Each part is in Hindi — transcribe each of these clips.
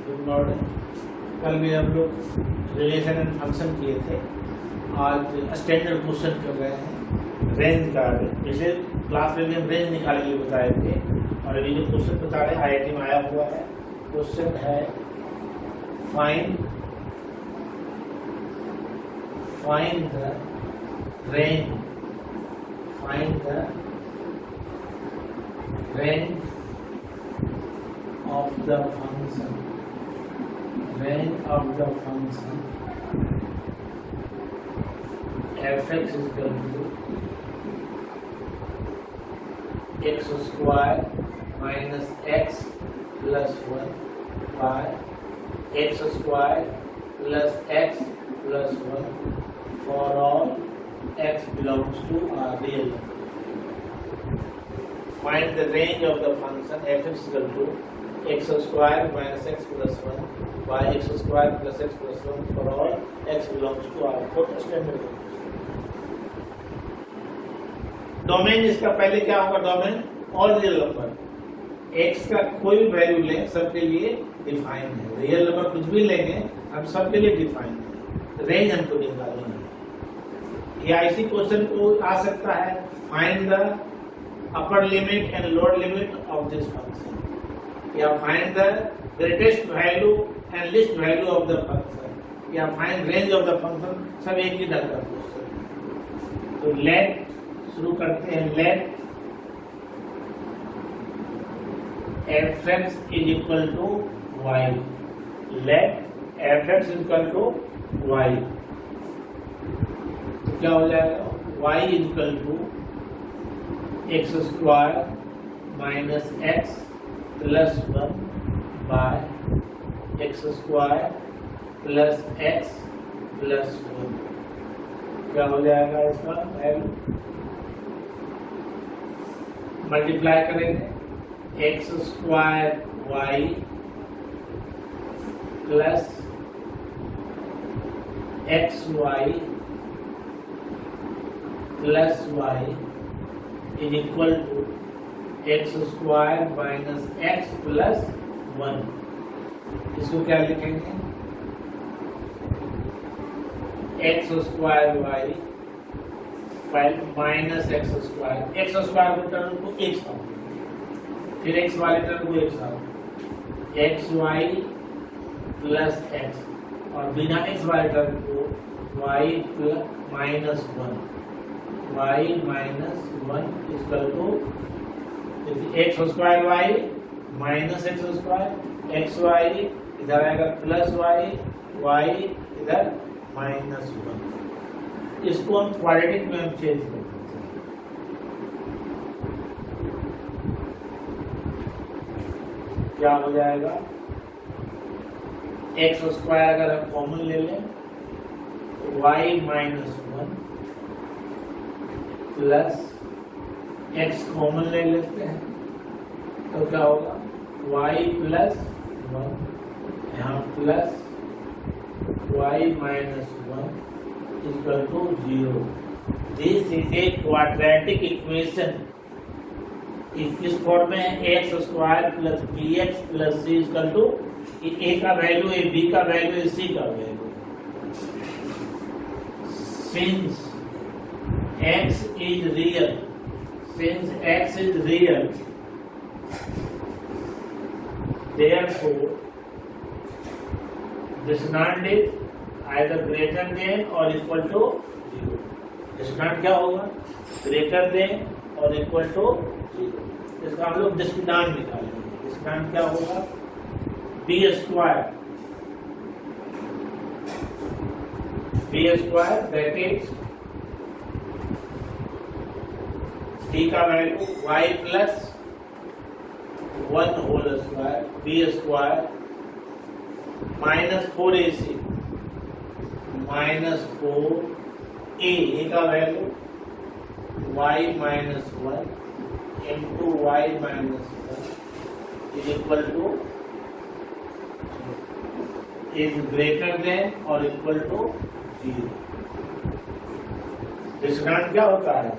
Good morning. कल भी हम लोग रिलेशन एंड फंक्शन किए थे, आज स्टैंडर्ड क्वेश्चन कर रहे हैं रेंज का। पिछले क्लास में भी हम रेंज निकालने के लिए बताए थे और अभी जो क्वेश्चन बता रहे हैं आईआईटी में आया हुआ है। क्वेश्चन है find the range of the function fx is equal to x square minus x plus 1 by x square plus x plus 1 for all x belongs to a real number. Find the range of the function fx is equal to x square minus x plus 1 by x square plus x plus 1 for all x belongs to R. Fourth standard domain इसका पहले क्या होगा? Domain all real number. x का कोई भी वैल्यू लें सबके लिए डिफाइन है। रियल नंबर कुछ भी लेंगे हम सबके लिए डिफाइन है। रेंज हमको निकालना है। या इसी क्वेश्चन को आ सकता है find the upper limit and lower limit of this function, या find the greatest value and least value of the function, या find range of the function. सब एक ही ढंग का क्वेश्चन। तो लेट शुरू करते हैं। Let fx is equal to y। Let fx is equal to y। तो क्या हो जाएगा? y is equal to x square minus x plus 1 by x square plus x plus 1। क्या हो जाएगा इसका वैल्यू? मल्टीप्लाई करेंगे x square y plus xy plus y is equal to x square minus x plus 1। इसको क्या लिखेंगे? x square y minus x square. x square को टर्म को x था, फिर x वाले टर्म को x था, xy प्लस x और बिना x वाले टर्म को y plus minus 1। y minus 1 equal to x square y minus x square, x y इधर आएगा प्लस वाई, वाई इधर माइनस 1। इसको हम क्वाड्रेटिक में हम चेंज कर सकते हैं। क्या हो जाएगा? एक्स स्क्वायर अगर हम कॉमन ले लें तो y minus 1 plus x common ले लेते हैं तो क्या होगा? y प्लस 1 यहाँ plus y minus 1 equal to 0। This is a quadratic equation. इस फॉर्म में x square plus b x plus c equal to a का वैल्यू ए, बी का वैल्यू ए, सी का value. Since x is real, since x is real, therefore discriminant is either greater than or equal to 0। Discriminant क्या होगा? ग्रेटर देन और इक्वल टू 0। इसका हम लोग डिस्क्रिमिनेंट निकालेंगे। डिस्क्रिमिनेंट क्या होगा? B square that is d का value y plus 1 whole square, b square minus 4ac minus 4a, का value y minus 1 into y minus 1 is equal to is greater than और इक्वल टू 0। डिस्क्रिमिनेंट क्या होता है?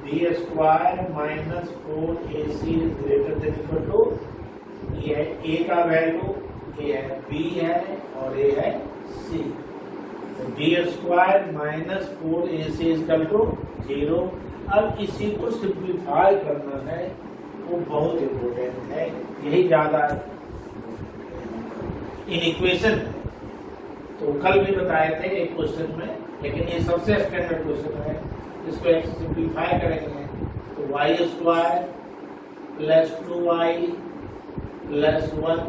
B square minus 4ac is greater than equal to, ये है a का वैल्यू ए है बी है और ए है सी। तो b square minus 4ac equal to 0। अब इसी को सिंप्लीफाई करना है, वो बहुत इम्पोर्टेंट है, यही ज्यादा इन इक्वेशन। तो कल भी बताए थे एक क्वेश्चन में, लेकिन ये सबसे स्टैंडर्ड क्वेश्चन है। इसको एक सिंप्लीफाई करेंगे तो y square plus 2y plus 1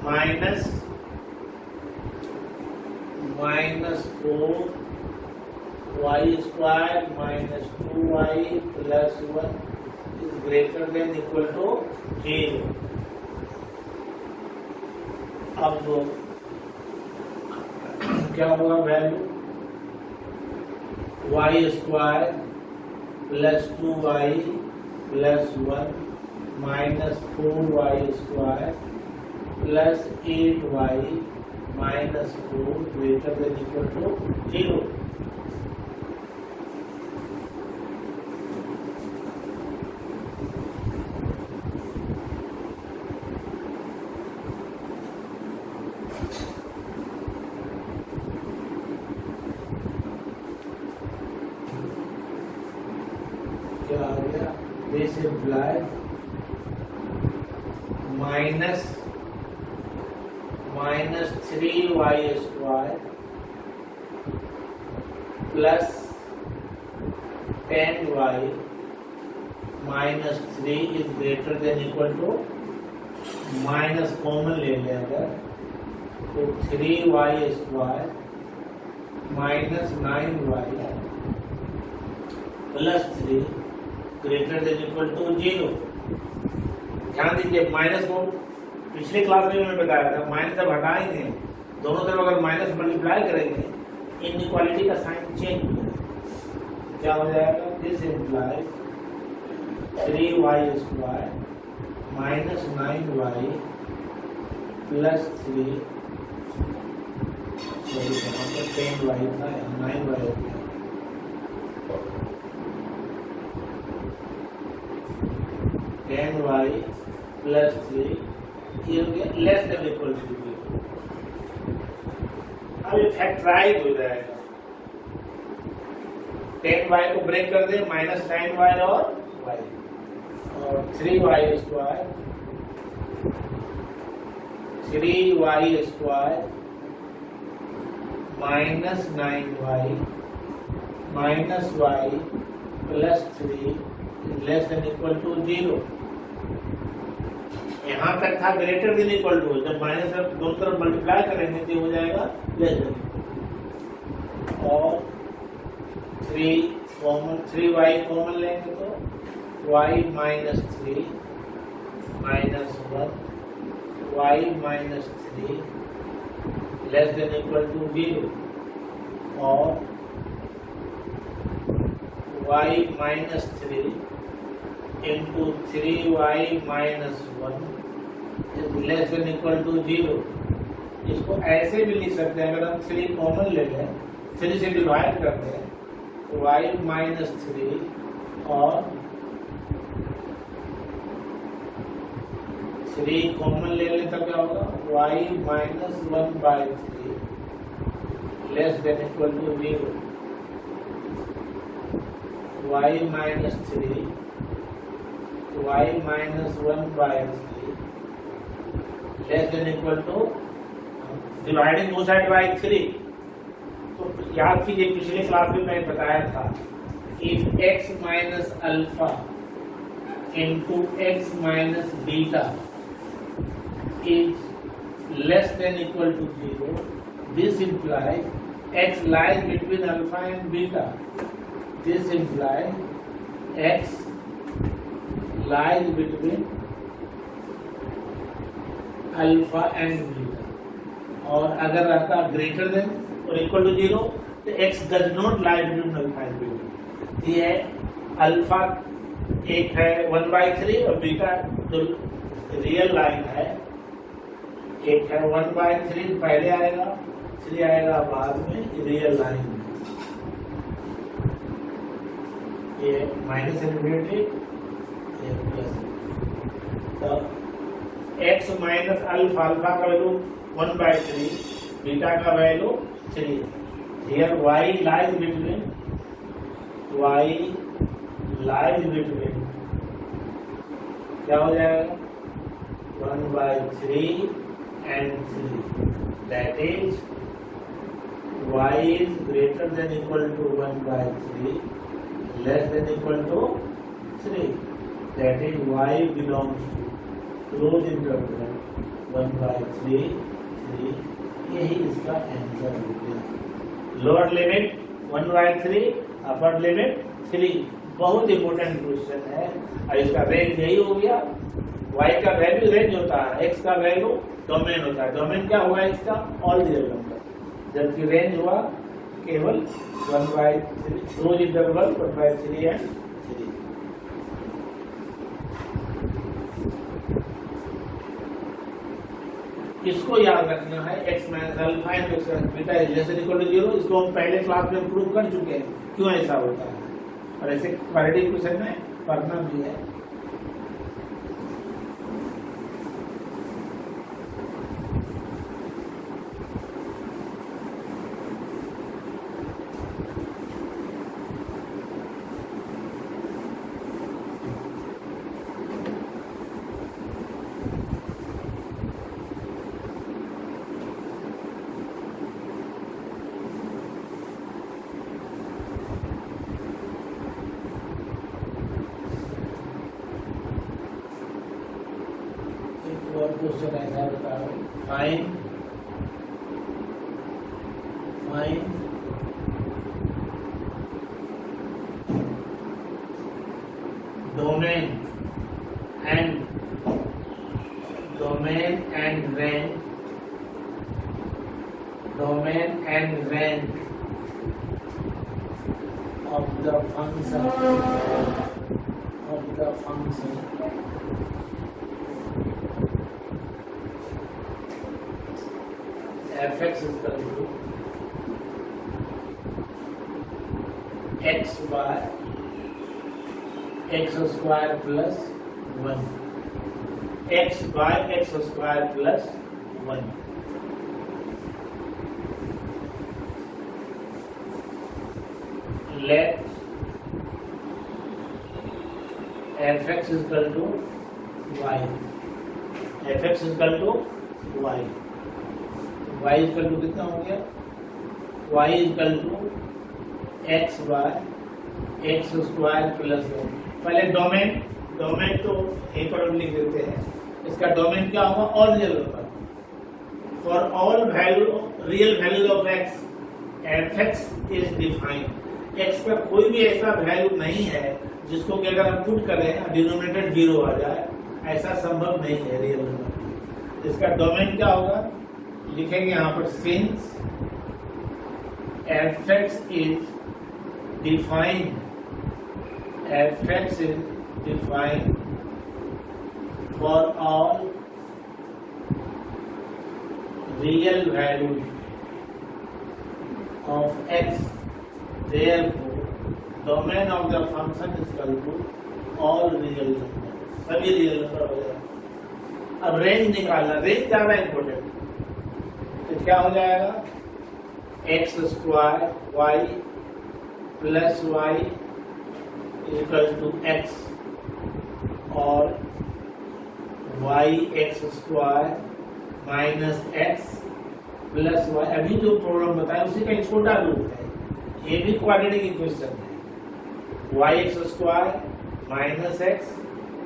minus 4y square minus 2y plus 1 is greater than equal to 0। अब क्या होगा value y square plus 2y plus 1 minus 4y square plus 8y minus 4 greater than equal to 0। क्या आ गया? This implies minus 3y square plus 10y minus 3 is greater than equal to, minus common ले लें अगर तो 3y square minus 9y plus 3 greater than equal to 0। ध्यान दीजिए, माइनस को पिछले क्लास में मैंने बताया था, माइनस जब हटाएंगे दोनों तरफ अगर माइनस मल्टीप्लाई करेंगे इनइक्वालिटी का साइन चेंज हो जाएगा। क्या हो जाएगा? This implies 3y square minus 9y plus 3 sorry 10y था 9y हो गया 10y प्लस 3 ये हो गया लेस देन इक्वल टू 0। अब ये फैक्टराइज हो जाएगा। 10y को ब्रेक कर दे माइनस 9y और y और 3y square minus 9y minus y plus 3 less than equal to 0। यहाँ तक था ग्रेटर देन इक्वल टू, जब माइनस दोनों तरफ मल्टीप्लाई करेंगे तो हो जाएगा लेस देन। और 3y कॉमन लेंगे तो y minus 3 minus 1 y minus 3 less than equal to 0 और y minus 3 into 3y minus 1 less than equal to 0। इसको ऐसे भी लिख सकते हैं, अगर हम 3 कॉमन ले लें 3 से डिवाइड करते हैं तो y माइनस 3 और 3 कॉमन ले लें तब क्या होगा y minus 1/3 less than equal to 0। y minus 3 y minus 1/3 less than equal to dividing दो साइड बाई 3। तो याद कीजिए पिछले क्लास में मैंने बताया था if x minus alpha into x minus beta is less than equal to 0, this implies x lies between alpha and beta. This implies x lies between alpha and beta. और अगर रहता ग्रेटर देन और इक्वल टू 0 तो x does not lie between alpha and beta. ये अल्फा एक है 1/3 और बीटा जो रियल लाइन है एक है 1/3 पहले आएगा 3 आएगा बाद में रियल लाइन में। ये माइनस इन्फिनिटी ये प्लस। तो x माइनस अल्फा, अल्फा का वैल्यू 1/3, बीटा का value 3. Here y lies between क्या हो जाएगा 1/3 and 3. That is y is greater than equal to 1/3, less than equal to 3. That is y belongs to close interval 1/3, 3. यही इसका आंसर हो गया. Lower limit 1/3, upper limit 3. बहुत इंपॉर्टेंट क्वेश्चन है और इसका रेंज यही हो गया. y का वैल्यू रेंज होता है, x का वैल्यू डोमेन होता है. डोमेन क्या हुआ इसका? All real number. जबकि रेंज हुआ केवल 1/3, क्लोज इंटरवल 1/3 and 3. इसको याद रखना है. x minus alpha and x beta is less than equal to 0. इसको हम पहले क्लास में प्रूव कर चुके हैं क्यों ऐसा होता है, और ऐसे क्वाड्रेटिक क्वेश्चन में पढ़ना भी है. और क्वेश्चन ऐसा बता रहा हूँ. Find domain and range of the function f(x) is equal to x by x square plus 1. x by x square plus 1. Let f(x) is equal to y. f(x) is equal to y. y is equal to कितना हो गया? y is equal to x by x square plus 1. पहले डोमेन तो एक और लिख देते हैं. इसका डोमेन क्या होगा? All real number. For all value real value of x, f(x) is defined. x का कोई भी ऐसा वैल्यू नहीं है जिसको कि अगर हम पुट करें डिनोमिनेटर 0 आ जाए. ऐसा संभव नहीं है रियल नंबर. इसका डोमेन क्या होगा? लिखेंगे यहाँ पर since f(x) is defined for all real values of x, therefore domain of the function is equal to all real numbers. सभी रियल नंबर हो जाएगा. अब रेंज निकालना. रेंज ज्यादा इंपॉर्टेंट. तो क्या हो जाएगा? x square y plus y equal to x और y x square minus x plus y. अभी जो प्रॉब्लम बताया उसी का एक छोटा रूप है. ये भी क्वाड्रेटिक इक्वेशन है. y x square minus x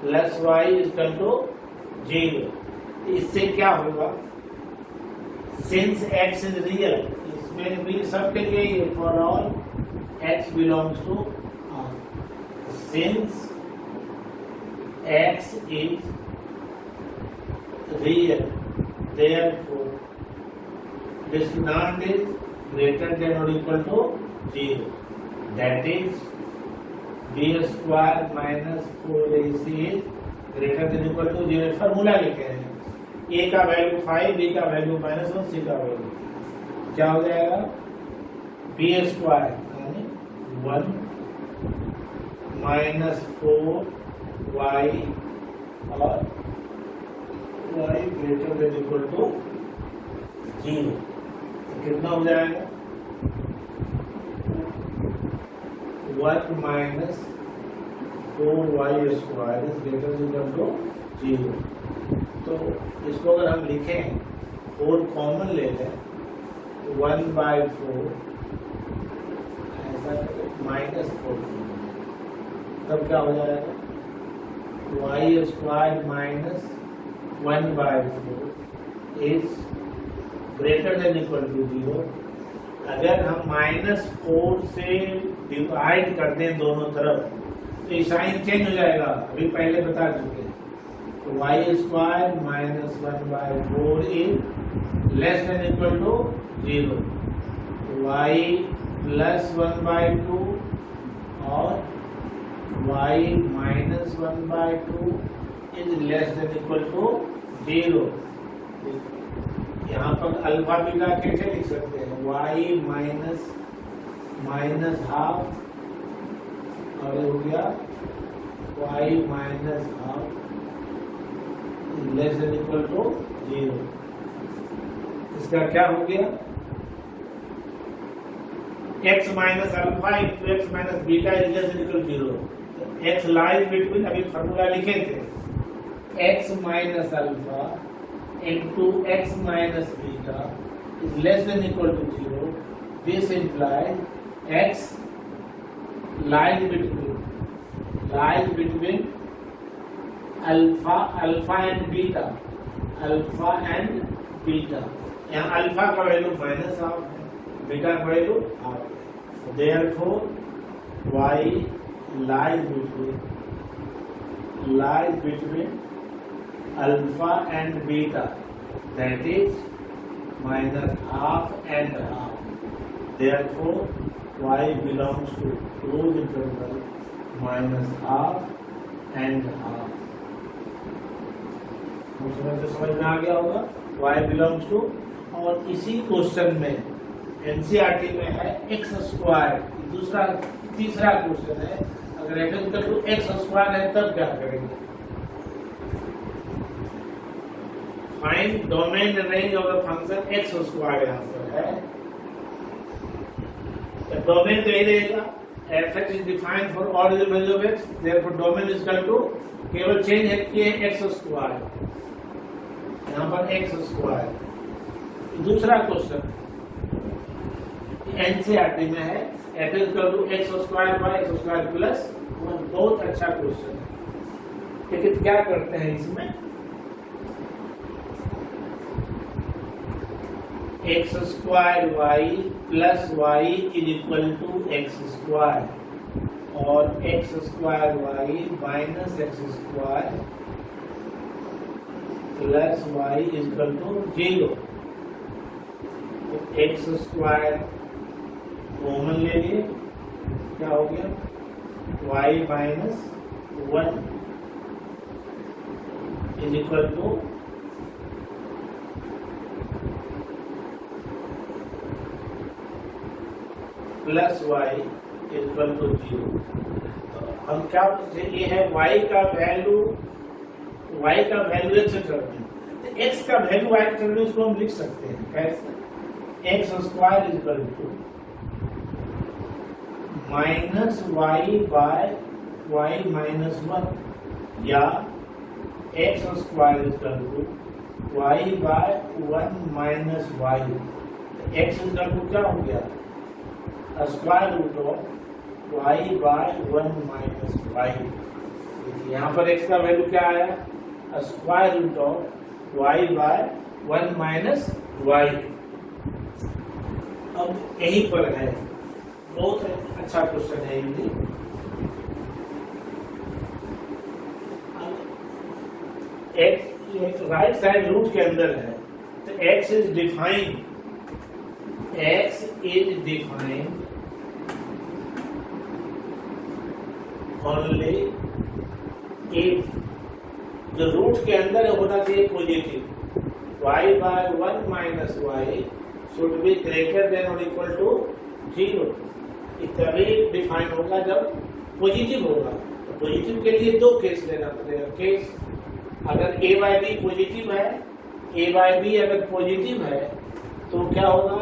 plus y equal to 0. इससे क्या होगा? सिंस x इज रियल, इसमें भी सबके लिए ये for all x belongs to R. Since x is real, therefore discriminant is greater than और equal to 0. That is b square minus 4ac is greater than equal to 0. Formula लिखे हैं. a का वैल्यू 5, b का वैल्यू -1, c का वैल्यू क्या हो जाएगा? b स्क्वायर 1 माइनस 4y और y greater than equal to 0, कितना हो जाएगा 1 minus 4y square is greater than equal to 0। तो इसको अगर हम लिखें 4 कॉमन ले लें 1/4 ऐसा -4 तब क्या हो जाएगा y square minus 1/4 is greater than equal to 0। अगर हम -4 से डिवाइड कर दें दोनों तरफ तो ये साइन चेंज हो जाएगा, अभी पहले बता चुके हैं। तो y square minus 1/4 is less than equal to 0। y plus 1/2 और y minus 1/2 is less than equal to 0। यहाँ पर अल्फा बीटा कैसे लिख सकते हैं y माइनस हाफ और ये हो गया y minus half less than equal to 0। इसका क्या हो गया x minus alpha into x minus beta is less than equal to 0। x lies between, अभी फॉर्मूला लिखे थे x minus alpha into x minus beta is less than equal to 0. This implies x lies between alpha and beta, यहाँ अल्फा का वैल्यू माइनस हाफ है, बीटा का वैल्यू हाफ है। Therefore y lies between alpha and beta, that is minus half and half. Therefore y belongs to closed interval minus half and half। समझ में आ गया होगा y belongs to। और इसी क्वेश्चन में एनसीईआरटी में है एक्स स्क्वायर, तीसरा क्वेश्चन है। अगर एक्स स्क्वायर है तब क्या करेंगे find domain range of the function x square यहाँ पर है। डोमेन तो यही रहेगा f(x) is defined for all real value of x, therefore domain is equal to केवल चेंज है कि एक्स स्क्वायर, यहाँ पर एक्स स्क्वायर। दूसरा क्वेश्चन एनसीईआरटी में है f is equal to x square by x square plus 1। बहुत अच्छा क्वेश्चन है, लेकिन क्या करते हैं इसमें x square y plus y is equal to x square और x square y minus x square plus y is equal to 0। X square common ले लिए, क्या हो गया y minus 1 is equal to plus y equal to 0। हम क्या ये है y का वैल्यू x करते हैं, x का वैल्यू y करते हैं, उसको हम लिख सकते हैं कैसे x square equal to minus y by y minus 1 या x square equal to y by 1 minus y. X equal to क्या हो गया square root of y by 1 minus y. यहाँ पर x का वैल्यू क्या आया square root of y by 1 minus y. अब यहीं पर है, बहुत अच्छा क्वेश्चन है ये। एक राइट साइड रूट के अंदर है तो x is defined only if जो रूट के अंदर होना चाहिए positive y by 1 minus y should be greater than और इक्वल टू 0। तभी डिफाइन होगा जब पॉजिटिव होगा। तो पॉजिटिव के लिए दो केस लेना पड़ेगा। केस अगर ए बाई बी पॉजिटिव है, ए बाई बी अगर पॉजिटिव है तो क्या होगा,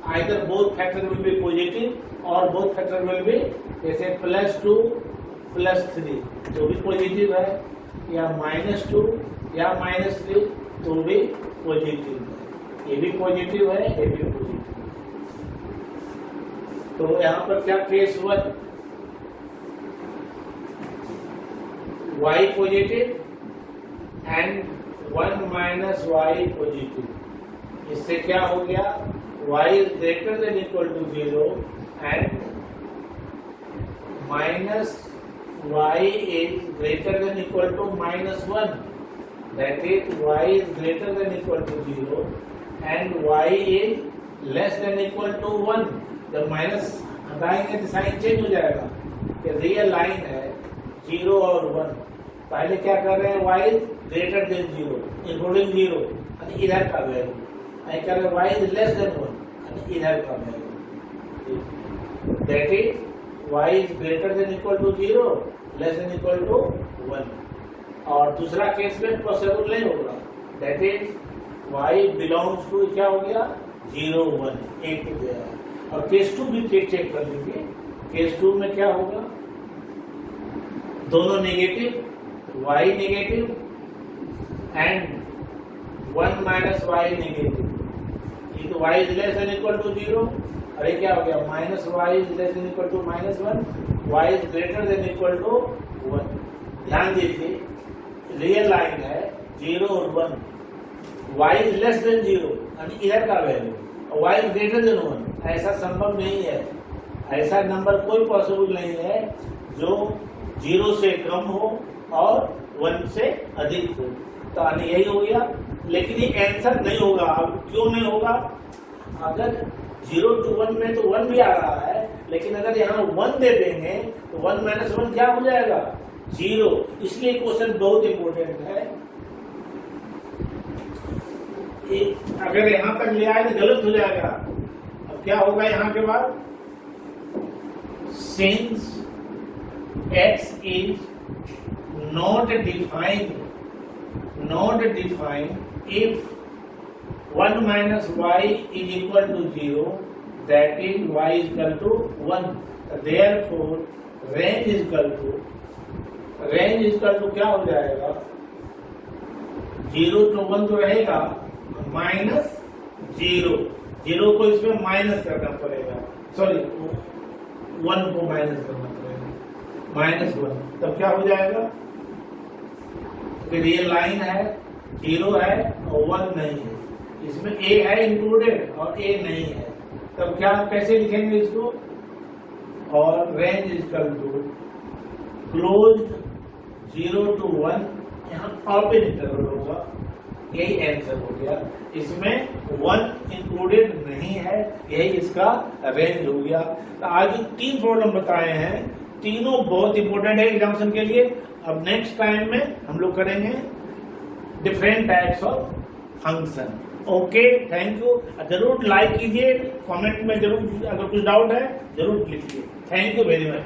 either both factor will be positive और बोथ फैक्टर विल बी, जैसे +2 +3 तो भी पॉजिटिव है, या -2 या -3 तो भी पॉजिटिव है। ये भी पॉजिटिव है, ये भी पॉजिटिव। तो यहाँ पर क्या केस हुआ, y positive and 1 minus y positive. इससे क्या हो गया, y is greater than equal to 0 and minus y is greater than equal to -1, that is y is greater than equal to 0 and y is less than equal to 1। जब माइनस हटाएंगे तो साइन चेंज हो जाएगा, कि रियल लाइन है 0 और 1। पहले क्या कर रहे हैं, y is greater then 0 including 0 यानी इधर का वैल्यू, नहीं कर रहे y इज लेस देन 1 यानी इधर का value, that is y is greater than equal to 0 less than equal to 1। और दूसरा केस में पॉसिबल नहीं होगा, that is y belongs to क्या हो गया 0 1 एक हो गया। और केस 2 भी चेक कर लीजिए, केस 2 में क्या होगा, दोनों negative, y negative and 1 minus y negative, ये तो y is less than equal to 0 और ये क्या हो गया -y is less than equal to -1, y is greater than equal to 1। ध्यान दीजिए रियल लाइन है 0 और 1, y इज लेस देन 0 यानी इधर का वैल्यू और y इज ग्रेटर देन 1, ऐसा संभव नहीं है। ऐसा नंबर कोई पॉसिबल नहीं है जो 0 से कम हो और 1 से अधिक हो। तो यही हो गया, लेकिन ये आंसर नहीं होगा। अब क्यों नहीं होगा, अगर 0 to 1 में तो 1 भी आ रहा है, लेकिन अगर यहाँ 1 दे देंगे तो 1 माइनस 1 क्या हो जाएगा 0। इसलिए क्वेश्चन बहुत इंपॉर्टेंट है। अगर यहाँ तक ले आए तो गलत हो जाएगा। अब क्या होगा यहाँ के बाद, since x is not defined if 1 minus y is equal to 0, that is y is equal to 1, therefore range is equal to क्या हो जाएगा 0 to 1 तो रहेगा -0, 0 को इसमें माइनस करना पड़ेगा, सॉरी 1 को माइनस करना पड़ेगा -1, तब क्या हो जाएगा, रियल लाइन है 0 है और 1 नहीं है, इसमें a है इंक्लूडेड और a नहीं है, तब क्या कैसे लिखेंगे इसको, और range is equal to close 0 to 1, यहाँ ओपन इंटरवल होगा, यही आंसर हो गया। इसमें 1 इंक्लूडेड नहीं है, यही इसका रेंज हो गया। तो आज 3 प्रॉब्लम बताए हैं, तीनों बहुत इंपॉर्टेंट है एग्जामिनेशन के लिए। अब नेक्स्ट टाइम में हम लोग करेंगे different types of function. Okay, thank you. जरूर लाइक कीजिए, कमेंट में जरूर अगर कुछ डाउट है जरूर लिखिए। Thank you very much.